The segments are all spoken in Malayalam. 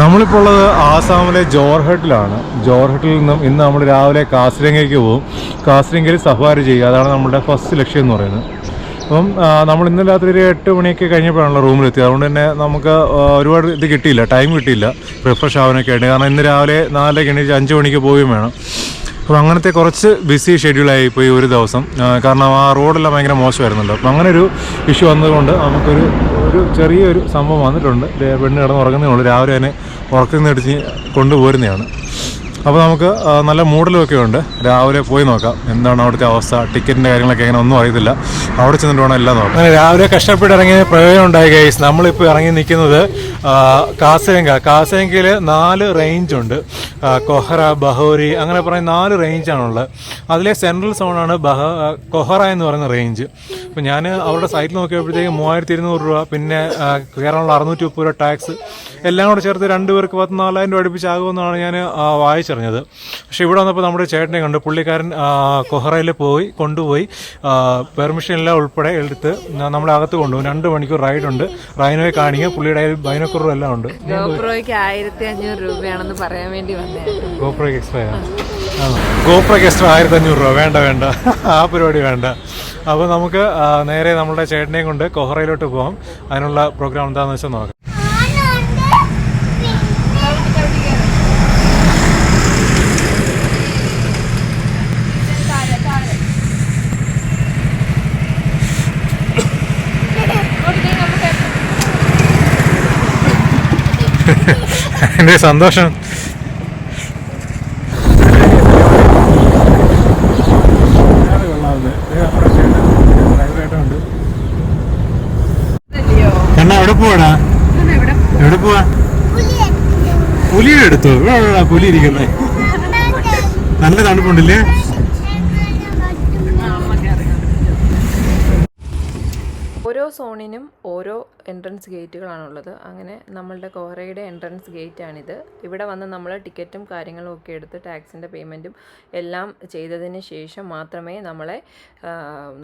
നമ്മളിപ്പോൾ ഉള്ളത് ആസാമിലെ ജോർഹട്ടിലാണ്. ജോർഹട്ടിൽ നിന്നും ഇന്ന് നമ്മൾ രാവിലെ കാസിരംഗയ്ക്ക് പോകും. കാസിരംഗയിൽ സഫാരി ചെയ്യുക, അതാണ് നമ്മുടെ ഫസ്റ്റ് ലക്ഷ്യം എന്ന് പറയുന്നത്. അപ്പം നമ്മൾ ഇന്നലെ രാത്രി ഒരു 8 മണിയൊക്കെ കഴിഞ്ഞപ്പോഴാണല്ലോ റൂമിലെത്തിയത്. അതുകൊണ്ട് തന്നെ നമുക്ക് ഒരുപാട് ഇത് കിട്ടിയില്ല, ടൈം കിട്ടിയില്ല റിഫ്രഷ് ആവാനൊക്കെ ആയിട്ട്. കാരണം ഇന്ന് രാവിലെ 4 എണീച്ച് 5 മണിക്ക് പോവുകയും വേണം. അപ്പോൾ അങ്ങനത്തെ കുറച്ച് ബിസി ഷെഡ്യൂളായി പോയി ഒരു ദിവസം. കാരണം ആ റോഡെല്ലാം ഭയങ്കര മോശമായിരുന്നല്ലോ. അപ്പം അങ്ങനെ ഒരു ഇഷ്യൂ വന്നതുകൊണ്ട് നമുക്കൊരു ചെറിയൊരു സംഭവം വന്നിട്ടുണ്ട്. പെണ്ണ് കിടന്ന് ഉറങ്ങുന്നേ ഉള്ളൂ. രാവിലെ തന്നെ ഉറക്കുന്നടിച്ച് കൊണ്ടുപോരുന്നതാണ്. അപ്പോൾ നമുക്ക് നല്ല മൂടലുമൊക്കെ ഉണ്ട്. രാവിലെ പോയി നോക്കാം എന്താണ് അവിടുത്തെ അവസ്ഥ, ടിക്കറ്റിൻ്റെ കാര്യങ്ങളൊക്കെ എങ്ങനെ ഒന്നും അറിയത്തില്ല. അവിടെ ചെന്നിട്ട് വേണം എല്ലാം നോക്കാം. അങ്ങനെ രാവിലെ കഷ്ടപ്പെട്ട് ഇറങ്ങിയ പ്രയോജനം ഉണ്ടായി ഗൈസ്. നമ്മളിപ്പോൾ ഇറങ്ങി നിൽക്കുന്നത് കാസിരംഗയിൽ 4 റേഞ്ചുണ്ട്. കൊഹറ, ബഹോരി അങ്ങനെ പറയുന്ന 4 റേഞ്ചാണുള്ളത്. അതിലെ സെൻട്രൽ സോണാണ് കൊഹറ എന്ന് പറയുന്ന റേഞ്ച്. അപ്പോൾ ഞാൻ അവരുടെ സൈറ്റിൽ നോക്കിയപ്പോഴത്തേക്കും 3200 രൂപ, പിന്നെ കേരളമുള്ള 630 രൂപ ടാക്സ് എല്ലാം കൂടെ ചേർത്ത് 2 പേർക്ക് 14,000 രൂപ അടുപ്പിച്ചാകുമെന്നാണ് ഞാൻ വായിച്ചറിഞ്ഞത്. പക്ഷേ ഇവിടെ വന്നപ്പോൾ നമ്മുടെ ചേട്ടനെ കണ്ട്. പുള്ളിക്കാരൻ കൊഹറയിൽ കൊണ്ടുപോയി പെർമിഷൻ എല്ലാം ഉൾപ്പെടെ എടുത്ത് നമ്മളെ അകത്ത് കൊണ്ടുപോകും. 2 മണിക്കൂർ റൈഡുണ്ട്. റൈനോയെ കാണിക്കുക. പുള്ളിയുടെ ബൈനോക്കുറും എല്ലാം ഉണ്ട്. ഗോപ്രോയ്ക്ക് 1500 രൂപയാണെന്ന് പറയാൻ വേണ്ടി വന്നേ. ഗോപ്രോയ്ക്ക് എക്സ്ട്രാ ഗോപ്രോയ്ക്ക് എക്സ്ട്രാ 1500 രൂപ വേണ്ട ആ പരിപാടി വേണ്ട. അപ്പോൾ നമുക്ക് നേരെ നമ്മുടെ ചേട്ടനെയും കൊണ്ട് കൊഹറയിലോട്ട് പോകാം. അതിനുള്ള പ്രോഗ്രാം എന്താണെന്ന് വെച്ചാൽ നോക്കാം. എൻ്റെ സന്തോഷം. കണ്ണാ എവിടെ പോവാടാ? എവിടെ പോവാ? പുലിയെ എടുത്തോ? എവിടെയാ പുലി ഇരിക്കുന്നേ? നല്ല തണുപ്പുണ്ടല്ലേ? ഓരോ സോണിനും ഓരോ എൻട്രൻസ് ഗേറ്റുകളാണുള്ളത്. അങ്ങനെ നമ്മളുടെ കൊഹറയുടെ എൻട്രൻസ് ഗേറ്റാണിത്. ഇവിടെ വന്ന് നമ്മൾ ടിക്കറ്റും കാര്യങ്ങളും ഒക്കെ എടുത്ത് ടാക്സിൻ്റെ പേയ്മെൻറ്റും എല്ലാം ചെയ്തതിന് ശേഷം മാത്രമേ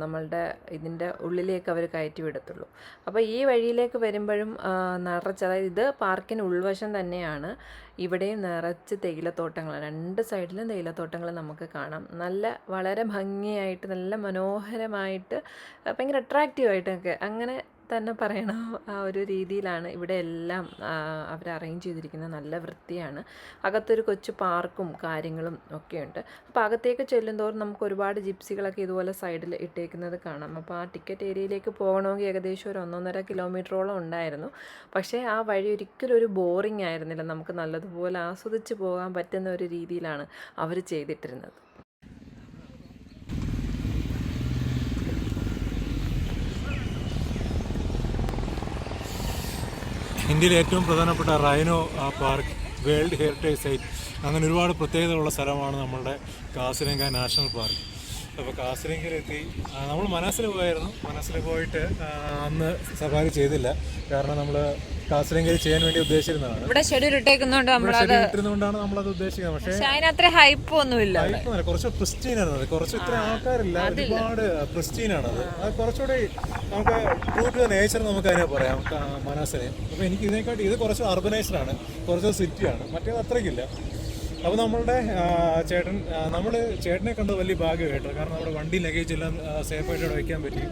നമ്മളുടെ ഇതിൻ്റെ ഉള്ളിലേക്ക് അവർ കയറ്റി വിടത്തുള്ളൂ. അപ്പോൾ ഈ വഴിയിലേക്ക് വരുമ്പോഴും അതായത് ഇത് പാർക്കിന് ഉൾവശം തന്നെയാണ്. ഇവിടെയും നിറച്ച് തേയിലത്തോട്ടങ്ങളാണ്. 2 സൈഡിലും തേയിലത്തോട്ടങ്ങൾ നമുക്ക് കാണാം. വളരെ ഭംഗിയായിട്ട്, നല്ല മനോഹരമായിട്ട്, ഭയങ്കര അട്രാക്റ്റീവായിട്ടൊക്കെ അങ്ങനെ തന്നെ പറയണം. ആ ഒരു രീതിയിലാണ് ഇവിടെ എല്ലാം അവർ അറേഞ്ച് ചെയ്തിരിക്കുന്നത്. നല്ല വൃത്തിയാണ്. അകത്തൊരു കൊച്ചു പാർക്കും കാര്യങ്ങളും ഒക്കെയുണ്ട്. അപ്പോൾ അകത്തേക്ക് ചെല്ലുന്തോറും നമുക്ക് ഒരുപാട് ജിപ്സികളൊക്കെ ഇതുപോലെ സൈഡിൽ ഇട്ടേക്കുന്നത് കാണാം. അപ്പോൾ ആ ടിക്കറ്റ് ഏരിയയിലേക്ക് പോകണമെങ്കിൽ ഏകദേശം ഒരു 1.5 കിലോമീറ്ററോളം ഉണ്ടായിരുന്നു. പക്ഷേ ആ വഴി ഒരിക്കലും ഒരു ബോറിംഗ് ആയിരുന്നില്ല. നമുക്ക് നല്ലതുപോലെ ആസ്വദിച്ച് പോകാൻ പറ്റുന്ന ഒരു രീതിയിലാണ് അവർ ചെയ്തിട്ടിരുന്നത്. ഇന്ത്യയിലെ ഏറ്റവും പ്രധാനപ്പെട്ട rhino park, world heritage site, അങ്ങനെ ഒരുപാട് പ്രത്യേകതകളുള്ള സ്ഥലമാണ് നമ്മളുടെ കാസിരംഗ നാഷണൽ പാർക്ക്. അപ്പോൾ കാസിരംഗയിലെത്തി. നമ്മൾ മനാസിൽ പോയായിരുന്നു. മനാസിൽ പോയിട്ട് അന്ന് സഫാരി ചെയ്തില്ല. കാരണം നമ്മൾ കാസിരംഗയിൽ ചെയ്യാൻ വേണ്ടി ഉദ്ദേശിച്ചിരുന്നതാണ്. ഇവിടെ ഷെഡ്യൂൾ ഇട്ടിരുന്നതുകൊണ്ടാണ് നമ്മളത് ഉദ്ദേശിക്കുന്നത്. പക്ഷേ അതിനത്ര ഹൈപ്പ് ഒന്നുമില്ല. കുറച്ച് പ്രിസ്റ്റീനാണ്. കുറച്ച് ഇത്ര ആൾക്കാരില്ല, ഒരുപാട് പ്രിസ്റ്റീനാണത്. അത് കുറച്ചുകൂടി നമുക്ക് ട്രൂ ടു നേച്ചർ നമുക്ക് അതിനെ പറയാം മനാസിനെ. അപ്പോൾ എനിക്ക് ഇതിനെക്കാട്ടി ഇത് കുറച്ച് അർബനൈസ്ഡാണ്, കുറച്ച് സിറ്റിയാണ്. മറ്റേത് അത്രയ്ക്കില്ല. അപ്പോൾ നമ്മളുടെ ചേട്ടനെ കണ്ടത് വലിയ ഭാഗ്യമായിട്ടോ. കാരണം നമ്മുടെ വണ്ടി ലഗേജ് എല്ലാം സേഫായിട്ട് അവിടെ വയ്ക്കാൻ പറ്റി.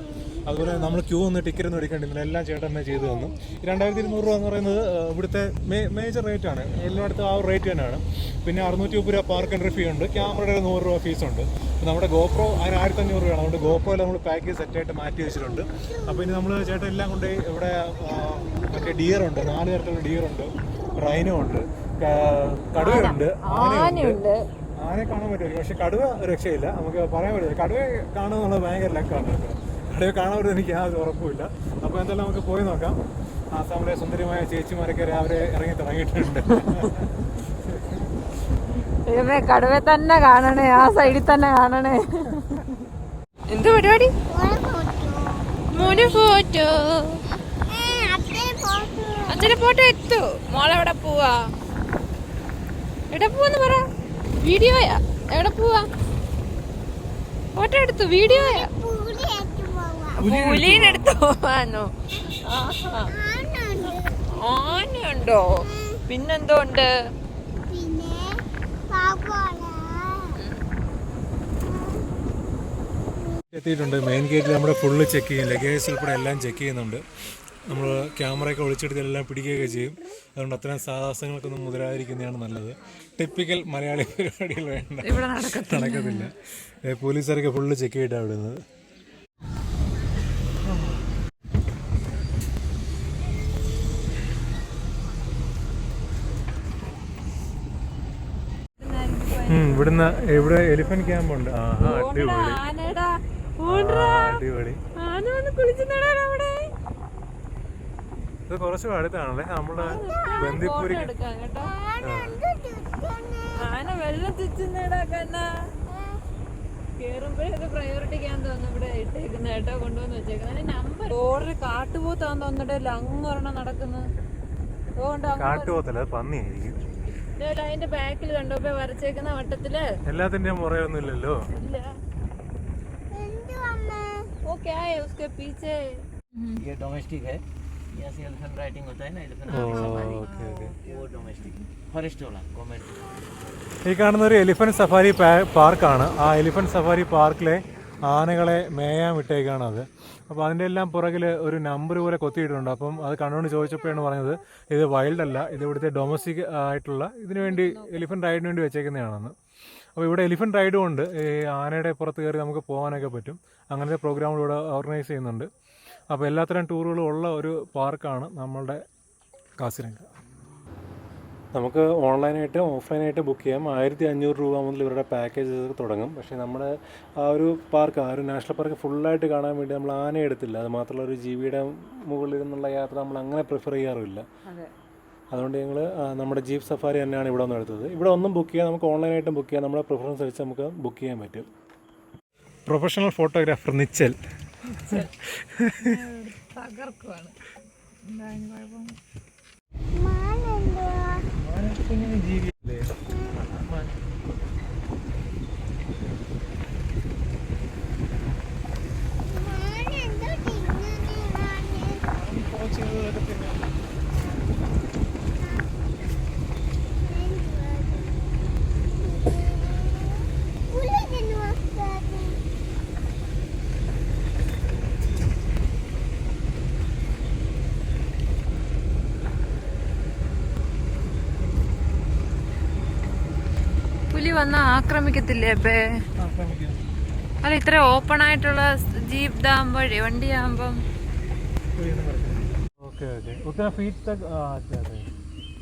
അതുപോലെ നമ്മൾ ക്യൂ ഒന്ന് ടിക്കറ്റ് ഒന്നും എടുക്കേണ്ടിരുന്നില്ല. എല്ലാം ചേട്ടൻ തന്നെ ചെയ്തു തന്നു. 2200 രൂപ എന്ന് പറയുന്നത് ഇവിടുത്തെ മേജർ റേറ്റാണ്. എല്ലായിടത്തും ആ ഒരു റേറ്റ് തന്നെയാണ്. പിന്നെ 630 രൂപ പാർക്ക് എൻട്രി ഫീ ഉണ്ട്. ക്യാമറയുടെ 100 രൂപ ഫീസുണ്ട്. നമ്മുടെ ഗോപ്രോ അതിന് 1500 രൂപയാണ്. അതുകൊണ്ട് ഗോപ്രോയിൽ നമ്മൾ പാക്കേജ് സെറ്റായിട്ട് മാറ്റി വെച്ചിട്ടുണ്ട്. അപ്പോൾ ഇനി നമ്മൾ ചേട്ടൻ എല്ലാം കൊണ്ട് ഇവിടെ മറ്റേ ഡിയറുണ്ട്, 4 തരത്തിലുള്ള ഡിയറുണ്ട്, റൈനോ ഉണ്ട്, കടുവയുണ്ട്, ആനയുണ്ട്. ആനയെ കാണാൻ പറ്റും. പക്ഷെ കടുവ രക്ഷയില്ല, നമുക്ക് പറയാൻ പറ്റില്ല. കടുവ കാണുക എന്നുള്ളത് ഭയങ്കര ലക്കാണ്. കടുവ കാണാൻ പറ്റും എനിക്ക് യാതൊരു ഉറപ്പുമില്ല. അപ്പോൾ എന്തായാലും നമുക്ക് പോയി നോക്കാം. ആസാമിലെ സുന്ദരിമായ ചേച്ചിമാരൊക്കെ രാവിലെ ഇറങ്ങിയിട്ടുണ്ട്. കടുവ തന്നെ കാണണേ, ആ സൈഡിൽ തന്നെ കാണണേ. എന്ത് പരിപാടി? മോനെ ഫോട്ടോ അച്ഛനെ ഫോട്ടോ എത്തു. മോളെവിടെ പോവാ? എവിടെ പോവാന്ന് പറ. വീഡിയോയാ? എവിടെ പോവാ? ഫോട്ടോ എടുത്തു. വീഡിയോയാ? പുലീനെടുത്ത് പോവാനോ? ആനയുണ്ടോ? പിന്നെന്തോ ഉണ്ട്? എത്തിയിട്ടുണ്ട്. മെയിൻ ഗേറ്റിൽ നമ്മുടെ ഫുള്ള് ചെക്ക് ചെയ്യും. ലഗേജ് ഉൾപ്പെടെ എല്ലാം ചെക്ക് ചെയ്യുന്നുണ്ട്. നമ്മൾ ക്യാമറയൊക്കെ ഒളിച്ചെടുത്ത് എല്ലാം പിടിക്കുകയൊക്കെ ചെയ്യും. അതുകൊണ്ട് അത്തരം സാഹസങ്ങൾക്കൊന്നും മുതലാതിരിക്കുന്നതാണ് നല്ലത്. ടിപ്പിക്കൽ മലയാളി പരിപാടികൾ വേണ്ട, നടക്കത്തില്ല. പോലീസുകാരൊക്കെ ഫുള്ള് ചെക്ക് ചെയ്തിട്ടാണ് വിടുന്നത്. ഇവിടുന്ന് ഇവിടെ എലിഫന്റ് ക്യാമ്പ് ഉണ്ട്. അടിപൊളി. ഇത് കുറച്ച് അടുത്താണല്ലേ നമ്മുടെ ബന്ദിപ്പൂരി. ആന വെള്ളം ചുറ്റുന്നേടാക്കാനാ കേറുമ്പോഴേ പ്രയോറിറ്റിക്കാൻ തോന്നുന്നു. ഇവിടെ ഇട്ടേക്കുന്ന കേട്ടോ, കൊണ്ടുവന്ന് വെച്ചേക്കുന്നത് നമ്പർ. ഓർഡർ കാട്ടുപോത്താന്ന് തോന്നിട്ടല്ല അങ്ങൊരെണ്ണം നടക്കുന്നത്. കാട്ടുപോത്തല്ല, അത് പന്നിയായിരിക്കും. അതിന്റെ ബാക്കിൽ കണ്ടോ വരച്ചേക്കുന്ന വട്ടത്തില്. എല്ലാത്തിന്റെ മുറയൊന്നും ഇല്ലല്ലോ. ഇല്ല. ഓക്കെ ആയോ उसके पीछे ये डोमेस्टिक है. यहाँ से एलिफेंट राइडिंग होता है ना, एलिफेंट वो डोमेस्टिक फॉरेस्ट वाला गवर्नमेंट. ഈ കാണുന്ന ഒരു എലിഫന്റ് സഫാരി പാർക്കാണ്. ആ എലിഫന്റ് സഫാരി പാർക്കിലെ ആനകളെ മേയാൻ വിട്ടേക്കാണ് അത്. അപ്പോൾ അതിൻ്റെ എല്ലാം പുറകിൽ ഒരു നമ്പർ പോലെ കൊത്തിയിട്ടുണ്ട്. അപ്പം അത് കണ്ടുകൊണ്ട് ചോദിച്ചപ്പോഴാണ് പറഞ്ഞത് ഇത് വൈൽഡ് അല്ല, ഇത് ഇവിടുത്തെ ഡൊമസ്റ്റിക് ആയിട്ടുള്ള ഇതിനു വേണ്ടി എലിഫന്റ് റൈഡിന് വേണ്ടി വെച്ചേക്കുന്നതാണെന്ന്. അപ്പോൾ ഇവിടെ എലിഫന്റ് റൈഡും ഉണ്ട്. ഈ ആനയുടെ പുറത്ത് കയറി നമുക്ക് പോകാനൊക്കെ പറ്റും. അങ്ങനത്തെ പ്രോഗ്രാമുകൾ ഇവിടെ ഓർഗനൈസ് ചെയ്യുന്നുണ്ട്. അപ്പോൾ എല്ലാത്തരം ടൂറുകളും ഉള്ള ഒരു പാർക്കാണ് നമ്മളുടെ കാസിരംഗ. നമുക്ക് ഓൺലൈനായിട്ട് ഓഫ്ലൈനായിട്ട് ബുക്ക് ചെയ്യാം. 1500 രൂപ മുതൽ ഇവരുടെ പാക്കേജ് തുടങ്ങും. പക്ഷേ നമ്മുടെ ആ ഒരു പാർക്ക്, ആ ഒരു നാഷണൽ പാർക്ക് ഫുള്ളായിട്ട് കാണാൻ വേണ്ടി നമ്മൾ ആന എടുത്തില്ല. അത് മാത്രമല്ല ഒരു ജീവിയുടെ മുകളിൽ നിന്നുള്ള യാത്ര നമ്മൾ അങ്ങനെ പ്രിഫർ ചെയ്യാറില്ല. അതുകൊണ്ട് ഞങ്ങൾ നമ്മുടെ ജീപ്പ് സഫാരി തന്നെയാണ് ഇവിടെ ഒന്ന് എടുത്തത്. ഇവിടെ ഒന്നും ബുക്ക് ചെയ്യാം, നമുക്ക് ഓൺലൈനായിട്ടും ബുക്ക് ചെയ്യാം. നമ്മുടെ പ്രിഫറൻസ് വെച്ച് നമുക്ക് ബുക്ക് ചെയ്യാൻ പറ്റും. പ്രൊഫഷണൽ ഫോട്ടോഗ്രാഫർ നിച്ചൽ തകർക്കുവാണ്. ജീവിയല്ലേ. പുലി വന്ന് ആക്രമിക്കത്തില്ലേ അപ്പേ? അല്ല, ഇത്ര ഓപ്പൺ ആയിട്ടുള്ള ജീപ്പ് ഇതാകുമ്പോഴേ, വണ്ടിയാകുമ്പം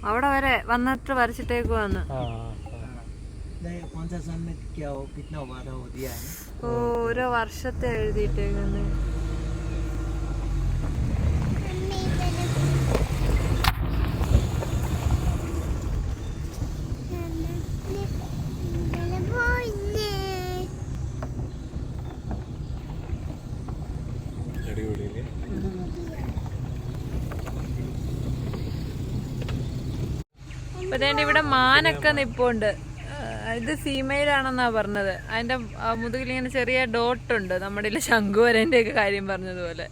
അവിടെ വരെ വന്നിട്ട് വരച്ചിട്ടേക്ക് വന്ന്. ഓരോ വർഷത്തെ എഴുതിയിട്ടേക്കുന്നു. അപ്പൊ അതേണ്ട ഇവിടെ മാനൊക്കെ നിപ്പുണ്ട്. ഇത് ഫീമെയിൽ ആണെന്നാ പറഞ്ഞത്. അതിന്റെ മുതുകിൽ ഇങ്ങനെ ചെറിയ ഡോട്ട് ഉണ്ട്, നമ്മുടെ ശംഖുവരന്റെ ഒക്കെ കാര്യം പറഞ്ഞതുപോലെ.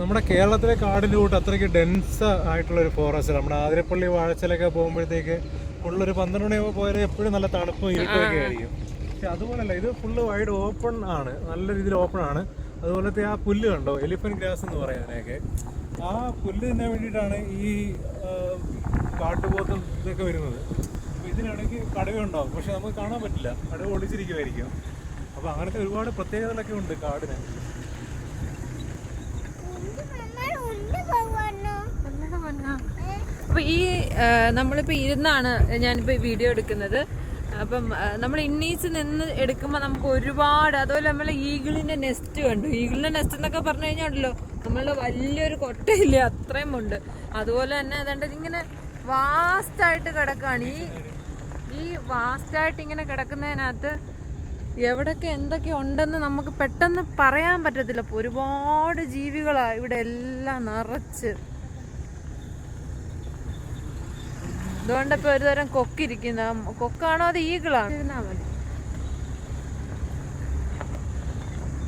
നമ്മുടെ കേരളത്തിലെ കാടിൻ്റെ കൂട്ട് അത്രയ്ക്ക് ഡെൻസ് ആയിട്ടുള്ള ഒരു ഫോറസ്റ്റ്. നമ്മുടെ ആതിരപ്പള്ളി വാഴച്ചലൊക്കെ പോകുമ്പോഴത്തേക്ക് ഫുള്ളൊരു 12 മണിയാകുമ്പോൾ പോയാൽ എപ്പോഴും നല്ല തണുപ്പും ഇരുട്ടൊക്കെ ആയിരിക്കും. പക്ഷെ അതുപോലല്ല, ഇത് ഫുള്ള് വൈഡ് ഓപ്പൺ ആണ്, നല്ല രീതിയിൽ ഓപ്പൺ ആണ്. അതുപോലത്തെ ആ പുല്ല് കണ്ടോ, എലിഫന്റ് ഗ്രാസ് എന്ന് പറയാനൊക്കെ, ആ പുല്ല് തിന്നാൻ വേണ്ടിയിട്ടാണ് ഈ കാട്ടുപോത്തും ഇതൊക്കെ വരുന്നത്. അപ്പോൾ ഇതിനിടയ്ക്ക് കടുവയുണ്ടാവും, പക്ഷെ നമുക്ക് കാണാൻ പറ്റില്ല, കടുവ ഒളിച്ചിരിക്കുമായിരിക്കും. അപ്പോൾ അങ്ങനത്തെ ഒരുപാട് പ്രത്യേകതകളൊക്കെ ഉണ്ട് കാടിന്. അപ്പൊ ഈ നമ്മളിപ്പോ ഇരുന്നാണ് ഞാനിപ്പോ വീഡിയോ എടുക്കുന്നത്. അപ്പം നമ്മൾ ഇന്നീച്ച് നിന്ന് എടുക്കുമ്പോൾ നമുക്ക് ഒരുപാട്, അതുപോലെ നമ്മൾ ഈഗിളിന്റെ നെസ്റ്റ് കണ്ടു. ഈഗിളിന്റെ നെസ്റ്റ് എന്നൊക്കെ പറഞ്ഞു കഴിഞ്ഞാണല്ലോ നമ്മളുടെ വലിയൊരു കൊട്ടയില്ലേ, അത്രയും ഉണ്ട്. അതുപോലെ തന്നെ അതാണ്ട് ഇങ്ങനെ വാസ്റ്റായിട്ട് കിടക്കാണ്. ഈ വാസ്റ്റായിട്ട് ഇങ്ങനെ കിടക്കുന്നതിനകത്ത് എവിടൊക്കെ എന്തൊക്കെ ഉണ്ടെന്ന് നമുക്ക് പെട്ടെന്ന് പറയാൻ പറ്റത്തില്ല. ഒരുപാട് ജീവികളാ ഇവിടെ എല്ലാം നിറച്ച്. അതുകൊണ്ട് ഇപ്പൊ ഒരുതരം കൊക്കിരിക്കുന്ന, കൊക്കാണോ അത് ഈഗിളാണ്? ഇരുന്നാ മതി.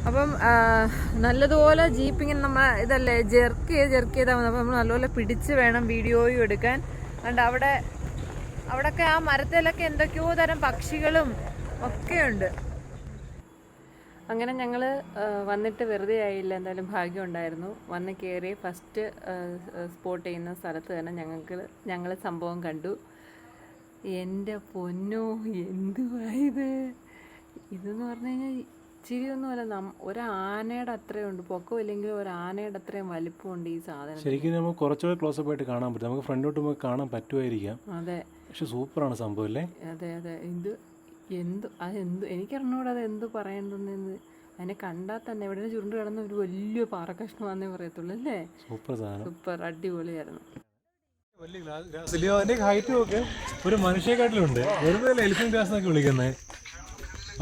അപ്പം നല്ലതുപോലെ ജീപ്പിങ്ങനെ നമ്മൾ ഇതല്ലേ ജെർക്ക് ചെയ്താൽ മതി. അപ്പം നമ്മൾ നല്ലപോലെ പിടിച്ച് വേണം വീഡിയോയും എടുക്കാൻ. അതുകൊണ്ട് അവിടെയൊക്കെ ആ മരത്തിലൊക്കെ എന്തൊക്കെയോ തരം പക്ഷികളും ഒക്കെ ഉണ്ട്. അങ്ങനെ ഞങ്ങൾ വന്നിട്ട് വെറുതെ ആയില്ല, എന്തായാലും ഭാഗ്യം ഉണ്ടായിരുന്നു. വന്ന് കയറി ഫസ്റ്റ് സ്പോട്ട് ചെയ്യുന്ന സ്ഥലത്ത് തന്നെ ഞങ്ങൾ സംഭവം കണ്ടു. എൻ്റെ പൊന്നോ, എന്തുവായത്! ഇതെന്ന് പറഞ്ഞു കഴിഞ്ഞാൽ ഇച്ചിരിയൊന്നുമല്ല, ഒരാനയുടെ അത്രയുണ്ട് പൊക്കം, ഇല്ലെങ്കിൽ ഒരാനയുടെ അത്രയും വലിപ്പമുണ്ട് ഈ സാധനം. ശരിക്കും നമുക്ക് കുറച്ചുകൂടെ ക്ലോസപ്പ് ആയിട്ട് കാണാൻ പറ്റും. നമുക്ക് ഫ്രണ്ടോട്ട് നമുക്ക് കാണാൻ പറ്റുമായിരിക്കാം. അതെ, പക്ഷെ സൂപ്പറാണ് സംഭവം അല്ലേ? അതെ അതെ. എനിക്കറിഞ്ഞൂടെ അത് എന്ത് പറയേണ്ടെന്ന്. അതിനെ കണ്ടാൽ തന്നെ എവിടെ ചുരുണ്ട് കിടന്ന ഒരു വലിയ പാറക്കഷ്ണമാന്നേ പറയത്തുള്ളൂ അല്ലേ? സൂപ്പർ അടിപൊളിയായിരുന്നു. ഹൈറ്റ് ഒക്കെ ഒരു മനുഷ്യക്കാട്ടിലുണ്ട്. വെറുതെ എലിഫന്റ് ഗ്രാസ് എന്നൊക്കെ വിളിക്കുന്നത്.